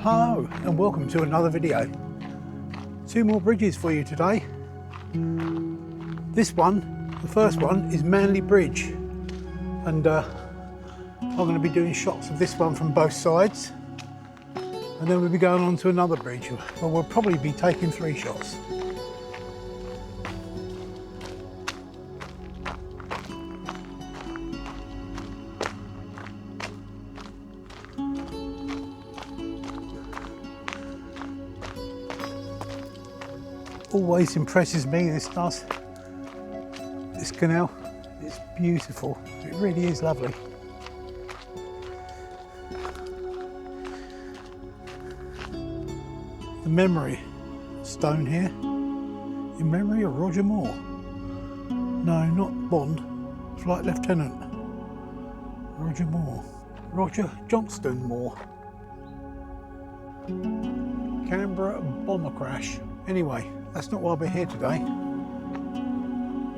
Hello and welcome to another video. Two more bridges for you today. This one, the first one, is Manley Bridge, and I'm going to be doing shots of this one from both sides, and then we'll be going on to another bridge. Well, we'll probably be taking 3 shots. Always impresses me, this does. This canal, it's beautiful. It really is lovely. The memory stone here, in memory of Roger Moore. No, not Bond, Flight Lieutenant. Roger Moore. Roger Johnston Moore. Canberra bomber crash. Anyway, that's not why we're here today.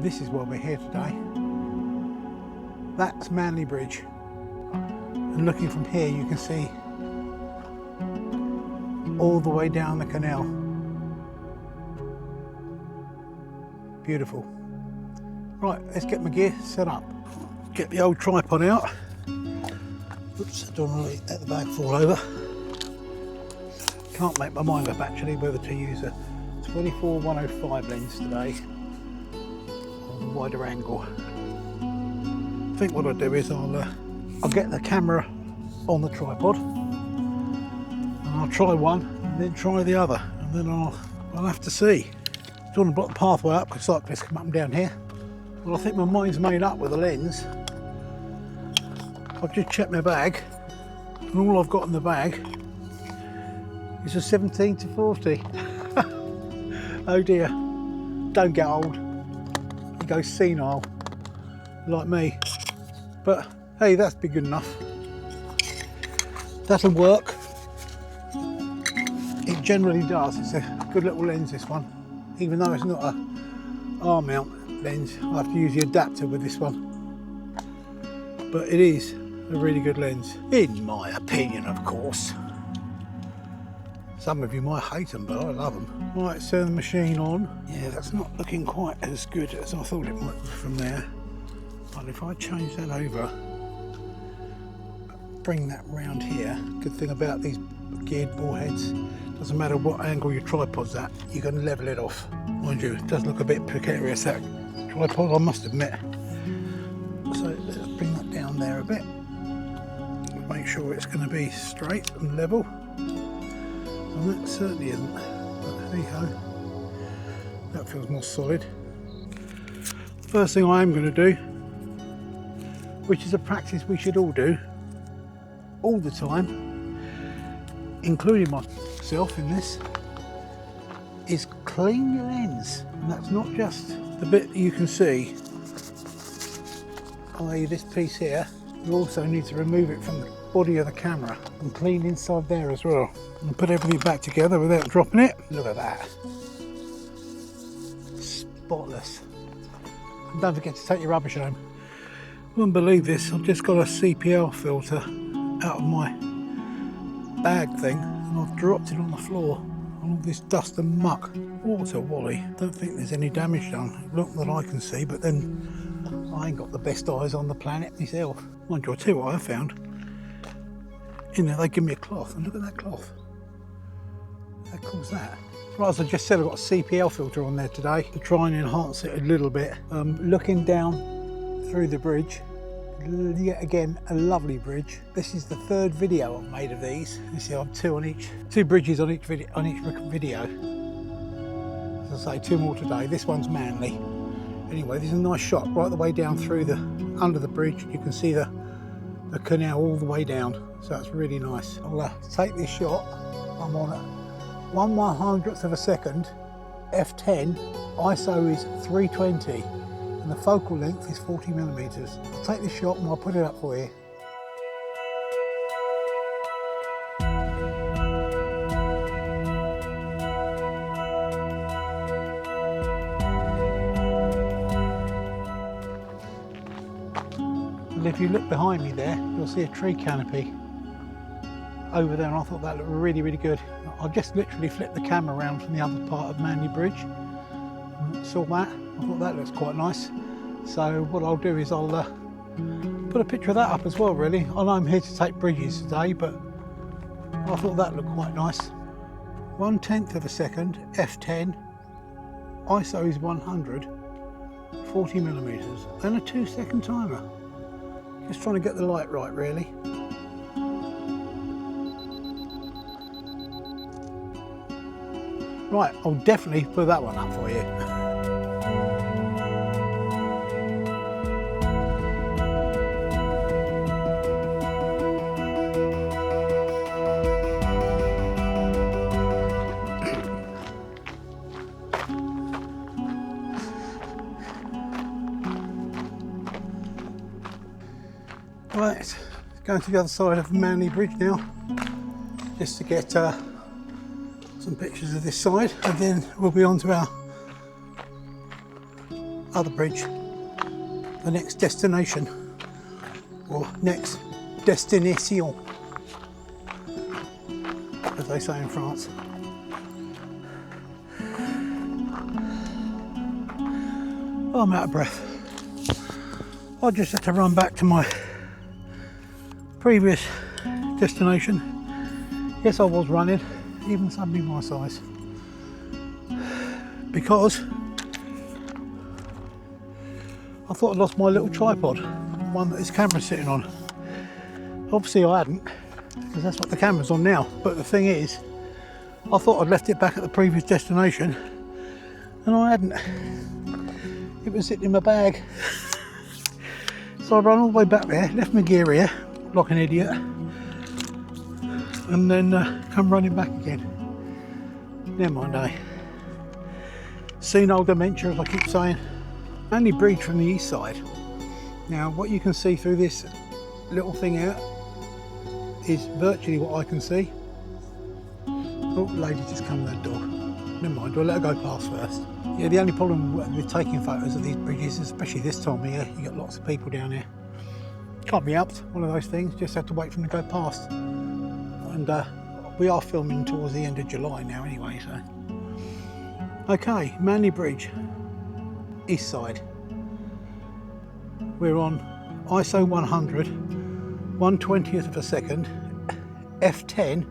This is why we're here today. That's Manley Bridge. And looking from here, you can see all the way down the canal. Beautiful. Right, let's get my gear set up. Get the old tripod out. Oops, I don't want to let the bag fall over. Can't make my mind up actually whether to use a 24-105 lens today or a wider angle. I think what I'll do is I'll get the camera on the tripod and I'll try one and then try the other, and then I'll have to see. Don't want to block the pathway up because cyclists come up and down here. Well, I think my mind's made up with the lens. I've just checked my bag and all I've got in the bag is a 17-40. Oh dear, don't get old. You go senile, like me. But hey, that's big good enough. That'll work. It generally does. It's a good little lens, this one. Even though it's not a R-mount lens, I have to use the adapter with this one. But it is a really good lens, in my opinion, of course. Some of you might hate them, but I love them. Right, turn the machine on. Yeah, that's not looking quite as good as I thought it might be from there. But if I change that over, bring that round here. Good thing about these geared ball heads, doesn't matter what angle your tripod's at, you can level it off. Mind you, it does look a bit precarious, that tripod, I must admit. So let's bring that down there a bit. Make sure it's going to be straight and level. And that certainly isn't, but hey ho, that feels more solid. First thing I am going to do, which is a practice we should all do, all the time, including myself in this, is clean your lens. And that's not just the bit that you can see, i.e. this piece here. You also need to remove it from the body of the camera and clean inside there as well. And put everything back together without dropping it. Look at that. Spotless. And don't forget to take your rubbish home. I wouldn't believe this, I've just got a CPL filter out of my bag thing and I've dropped it on the floor. All this dust and muck. Water Wally. Don't think there's any damage done. Not that I can see, but then I ain't got the best eyes on the planet myself. Mind you, I'll tell you what I found. In there they give me a cloth, and look at that cloth. How cool's that? Right, as I just said, I've got a CPL filter on there today to try and enhance it a little bit. Looking down through the bridge, yet again a lovely bridge. This is the 3rd video I've made of these. You see, I'm 2 bridges on each video. As I say, 2 more today. This one's Manley. Anyway, there's a nice shot right the way down through under the bridge. You can see the canal all the way down, so that's really nice. I'll take this shot. I'm on it 1/100th of a second, f10, ISO is 320, and the focal length is 40mm. I'll take this shot and I'll put it up for you. And if you look behind me there, you'll see a tree canopy. over there, and I thought that looked really, really good. I've just literally flipped the camera around from the other part of Manley Bridge. Saw that, I thought that looks quite nice. So what I'll do is I'll put a picture of that up as well, really. I know I'm here to take bridges today, but I thought that looked quite nice. 1/10 of a second, f10, ISO is 100, 40 millimeters, and a 2-second timer. Just trying to get the light right, really. Right, I'll definitely put that one up for you. Right, going to the other side of Manley Bridge now, just to get some pictures of this side, and then we'll be on to our other bridge, the next destination, or next destination, as they say in France. Oh, I'm out of breath. I just had to run back to my previous destination. Yes, I was running, even somebody my size, because I thought I'd lost my little tripod, one that this camera's sitting on. Obviously I hadn't, because that's what the camera's on now, but the thing is, I thought I'd left it back at the previous destination, and I hadn't. It was sitting in my bag. So I ran all the way back there, left my gear here like an idiot, and then come running back again. Never mind, eh? Senile dementia, as I keep saying. Manley Bridge from the east side. Now what you can see through this little thing out is virtually what I can see. Oh, lady just come to the door. Never mind, we'll let her go past first. Yeah, the only problem with taking photos of these bridges, especially this time of year, you get lots of people down here. Can't be helped, one of those things, just have to wait for them to go past. And we are filming towards the end of July now anyway, so. Okay, Manley Bridge, east side. We're on ISO 100, 1/20th of a second, f10,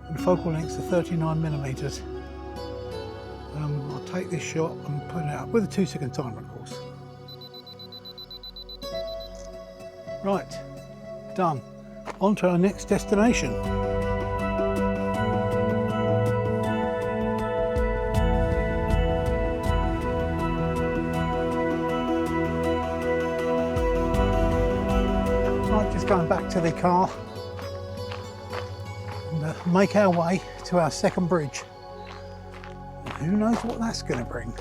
and focal lengths are 39 millimeters. I'll take this shot and put it up with a 2-second timer, of course. Right, done. On to our next destination. Right, just going back to the car and make our way to our second bridge. Who knows what that's going to bring.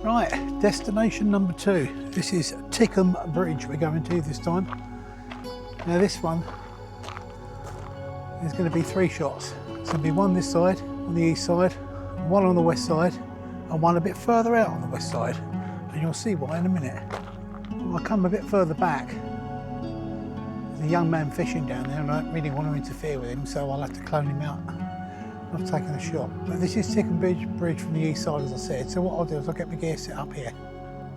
Right, destination number 2. This is Tidcombe Bridge we're going to this time. Now this one, there's going to be 3 shots. There's going to be one this side, on the east side, one on the west side, and one a bit further out on the west side. And you'll see why in a minute. I'll come a bit further back. There's a young man fishing down there and I don't really want to interfere with him, so I'll have to clone him out. I've taken a shot. But this is Tidcombe Bridge from the east side, as I said. So what I'll do is I'll get my gear set up here.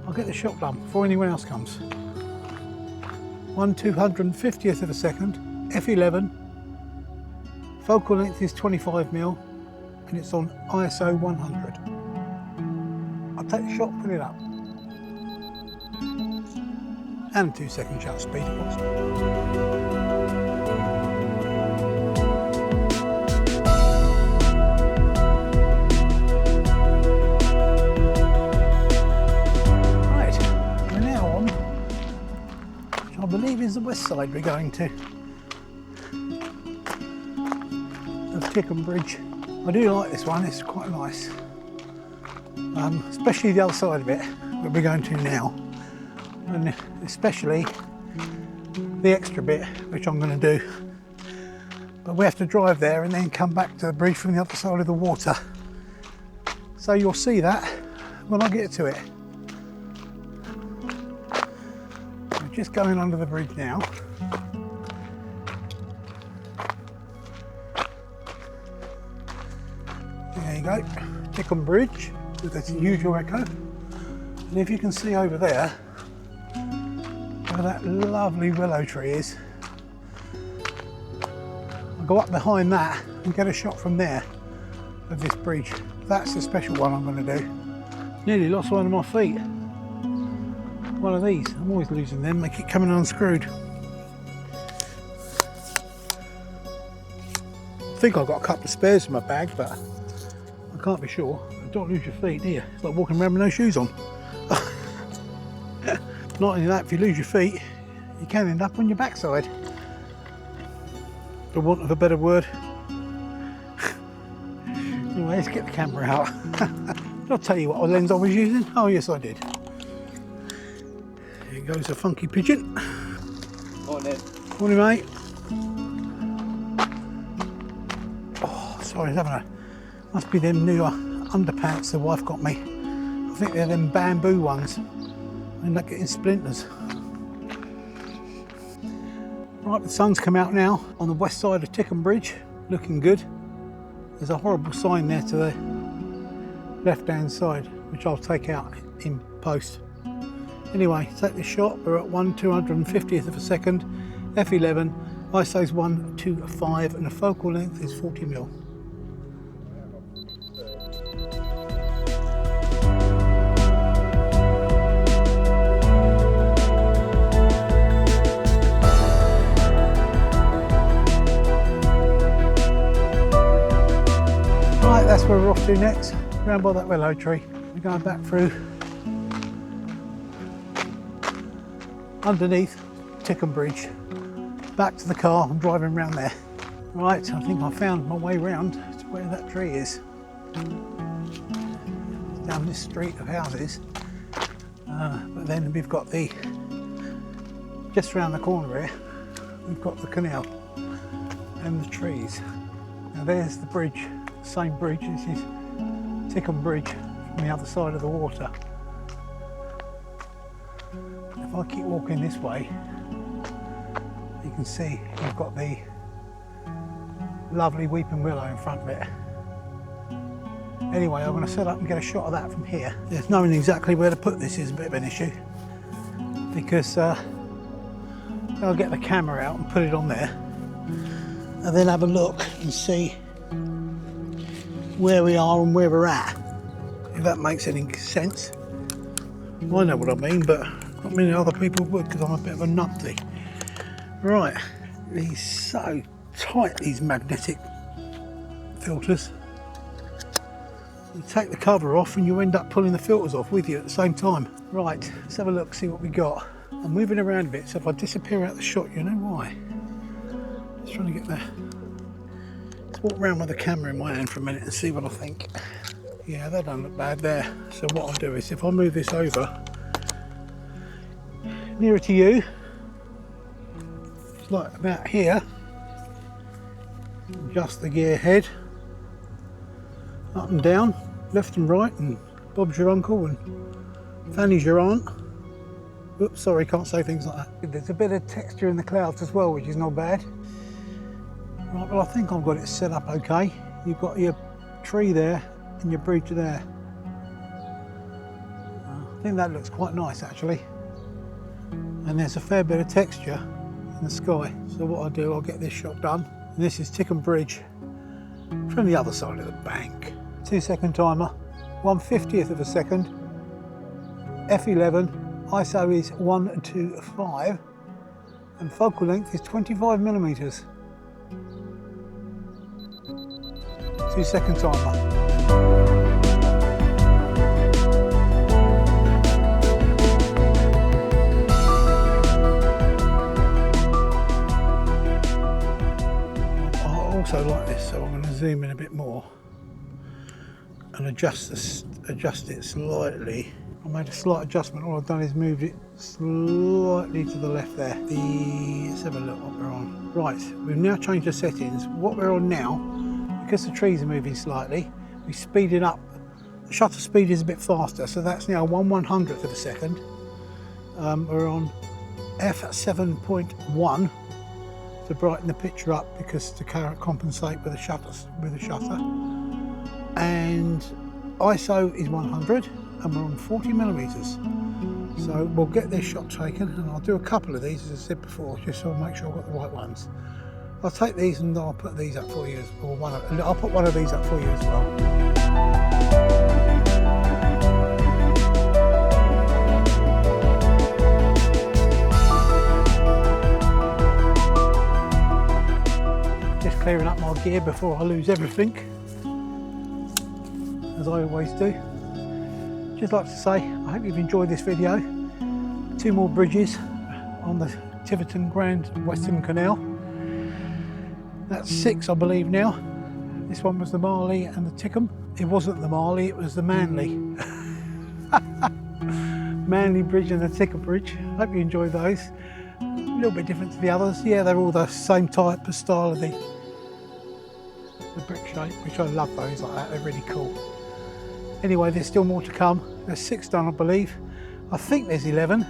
I'll get the shot done before anyone else comes. 1/250th of a second, f11. Focal length is 25mm, and it's on ISO 100. I'll take the shot, put it up. And 2-second shutter speed, of course. I believe is the west side we're going to of Tidcombe Bridge. I do like this one, it's quite nice, especially the other side of it that we're going to now, and especially the extra bit which I'm going to do, but we have to drive there and then come back to the bridge from the other side of the water, so you'll see that when I get to it. Just going under the bridge now. There you go, Tidcombe Bridge with its usual echo. And if you can see over there, where that lovely willow tree is, I'll go up behind that and get a shot from there of this bridge. That's the special one I'm going to do. Nearly lost one of my feet. One of these. I'm always losing them, they keep coming unscrewed. I think I've got a couple of spares in my bag, but I can't be sure. Don't lose your feet, do you? It's like walking around with no shoes on. Not only that, if you lose your feet, you can end up on your backside. For want of a better word. Anyway, let's get the camera out. Did I tell you what lens I was using? Oh yes, I did. Here goes a funky pigeon. Morning. Morning, mate. Oh, sorry, having a... Must be them new underpants the wife got me. I think they're them bamboo ones. I end up getting splinters. Right, the sun's come out now on the west side of Tidcombe Bridge, looking good. There's a horrible sign there to the left hand side, which I'll take out in post. Anyway, take this shot. We're at 1/250th of a second, f11, ISO's 1:25, and the focal length is 40mm. That's where we're off to next, round by that willow tree. We're going back through underneath Tidcombe Bridge, back to the car. I'm driving around there. Right, I think I found my way round to where that tree is. Down this street of houses. But then we've got the, just round the corner here, we've got the canal and the trees. Now there's the bridge. Same bridge, this is Tidcombe Bridge from the other side of the water. If I keep walking this way, you can see you've got the lovely weeping willow in front of it. Anyway, I'm going to set up and get a shot of that from here. There's knowing exactly where to put this is a bit of an issue, because I'll get the camera out and put it on there and then have a look and see where we are and where we're at, if that makes any sense. I know what I mean, but not many other people would, because I'm a bit of a numpty. Right, these so tight, these magnetic filters. You take the cover off and you end up pulling the filters off with you at the same time. Right, let's have a look, see what we got. I'm moving around a bit, so if I disappear out the shot, you know why. Just trying to get there. Walk around with the camera in my hand for a minute and see what I think. Yeah, that don't look bad there. So what I'll do is, if I move this over nearer to you, it's like about here, adjust the gear head up and down, left and right, and Bob's your uncle and Fanny's your aunt. Oops, sorry, can't say things like that. There's a bit of texture in the clouds as well, which is not bad. Right, well, I think I've got it set up okay. You've got your tree there and your bridge there. I think that looks quite nice actually. And there's a fair bit of texture in the sky. So what I'll do, I'll get this shot done. And this is Tidcombe Bridge from the other side of the bank. 2-second timer, 1/50th of a second, f11, ISO is 1:25, and focal length is 25mm. 2-second timer. I also like this, so I'm going to zoom in a bit more and adjust it slightly. I made a slight adjustment. All I've done is moved it slightly to the left there. Let's have a look what we're on. Right, we've now changed the settings. What we're on now, because the trees are moving slightly, we speed it up. The shutter speed is a bit faster, so that's now 1/100th of a second. We're on f7.1 to brighten the picture up, because to compensate with the shutter. and ISO is 100 and we're on 40mm. So we'll get this shot taken, and I'll do a couple of these as I said before, just so I make sure I've got the right ones. I'll take these and I'll put these up for you, I'll put one of these up for you as well. Just clearing up my gear before I lose everything, as I always do. Just like to say, I hope you've enjoyed this video. 2 more bridges on the Tiverton Grand Western Canal. That's 6, I believe now. This one was the Manley and the Tidcombe. It wasn't the Manley, it was the Manley. Manley Bridge and the Tidcombe Bridge. Hope you enjoyed those. A little bit different to the others. Yeah, they're all the same type of style of the brick shape, which I love those like that. They're really cool. Anyway, there's still more to come. There's 6 done, I believe. I think there's 11.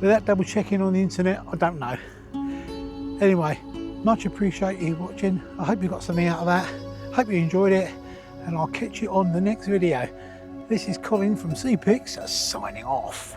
Without double checking on the internet, I don't know. Anyway, much appreciate you watching. I hope you got something out of that. Hope you enjoyed it, and I'll catch you on the next video. This is Colin from Sea Pics signing off.